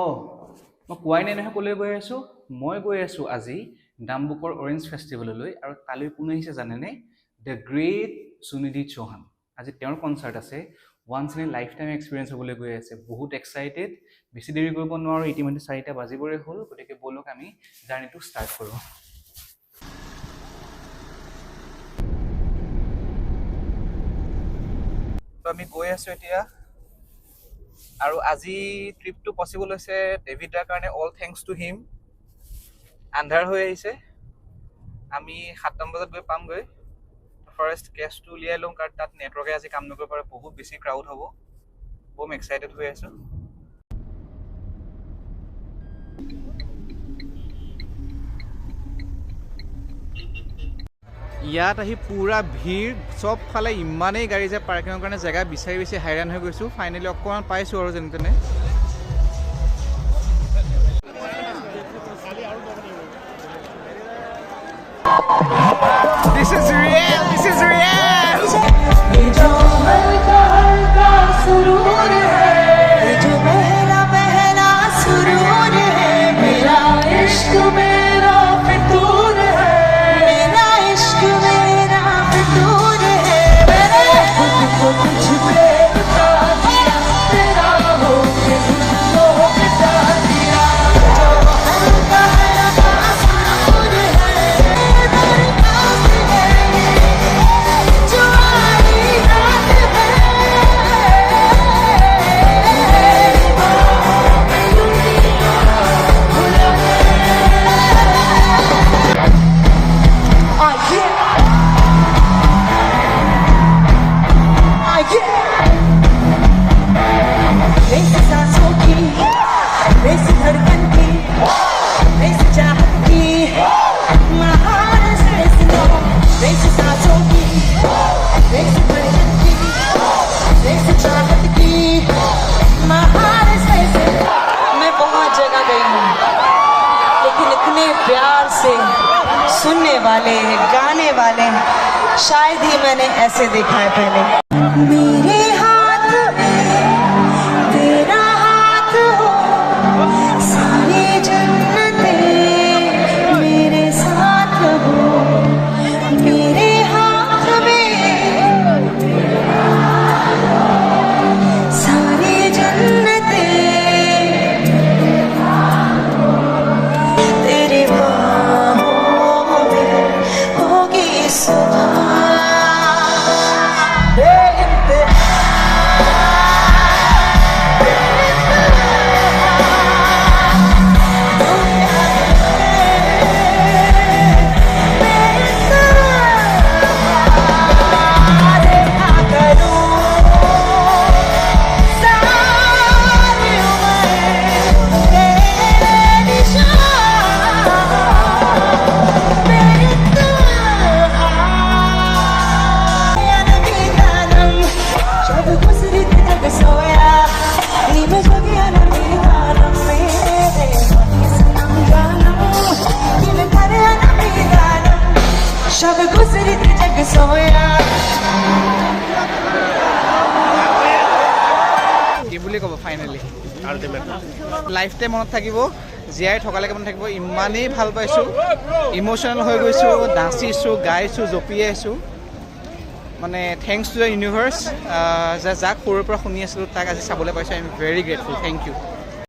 অঁ মই কোৱাই নাই নহয় ক'লৈ গৈ আছোঁ মই গৈ আছোঁ আজি ডাম্বুকৰ অৰেঞ্জ ফেষ্টিভেললৈ আৰু তালৈ কোন আহিছে জানেনে দ্য গ্ৰেট সুনিধি চৌহান আজি তেওঁৰ কনচাৰ্ট আছে once in a life time experience হ'বলৈ গৈ আছে বহুত এক্সাইটেড বেছি দেৰি কৰিব নোৱাৰোঁ ইতিমধ্যে 4টা বাজিবৰে হ'ল গতিকে ব'লক আমি জাৰ্ণিটো ষ্টাৰ্ট কৰোঁ তো আমি গৈ আছোঁ এতিয়া আৰু আজি ট্ৰিপটো পচিবল হৈছে ডেভিড দাৰ কাৰণে অল থেংকছ টু হিম আন্ধাৰ হৈ আহিছে আমি 7টা বজাত গৈ পামগৈ ফাৰ্ষ্ট কেছটো উলিয়াই লওঁ কাৰণ তাত নেটৱৰ্কে আজি কাম নকৰিব পাৰে বহুত বেছি ক্ৰাউড হ'ব বহুত এক্সাইটেড হৈ আছোঁ ইয়াত আহি পুৰা ভিৰ চব ফালে ইমানেই গাড়ী যে পাৰ্কিঙৰ কাৰণে জেগা বিচাৰি বেছি হাইৰাণ হৈ গৈছোঁ ফাইনেলি অকণমান পাইছোঁ আৰু যেনে তেনে This is real! This is real! ये जो हल्का हल्का सुरूर है जो पहला पहला सुरूर है मेरा इश्क मेरा फितूर है मेरा इश्क मेरा फितूर है मैंने खुद को तुझ पे उठा दिया तेरा हो के तुझको मिटा दिया जो हल्का हल्का सुरूर है सुनने वाले गाने वाले शायद ही मैंने ऐसे देखा है पहले मेरे हाथ में तेरा हाथ हो सारी जन्नतें मेरे साथ हो मेरे हाथ में सारी जन्नतें तेरे ফাইনেলি লাইফ টাইম মনত থাকিব জীয়াই থকালৈকে মনত থাকিব ইমানেই ভাল পাইছোঁ ইম'চনেল হৈ গৈছোঁ নাচিছোঁ গাইছোঁ জঁপিয়াইছোঁ মানে থেংকছ টু দ্য ইউনিভাৰ্ছ যাক সৰুৰ পৰা শুনি আছিলোঁ তাক আজি চাবলৈ পাইছোঁ I am very grateful thank you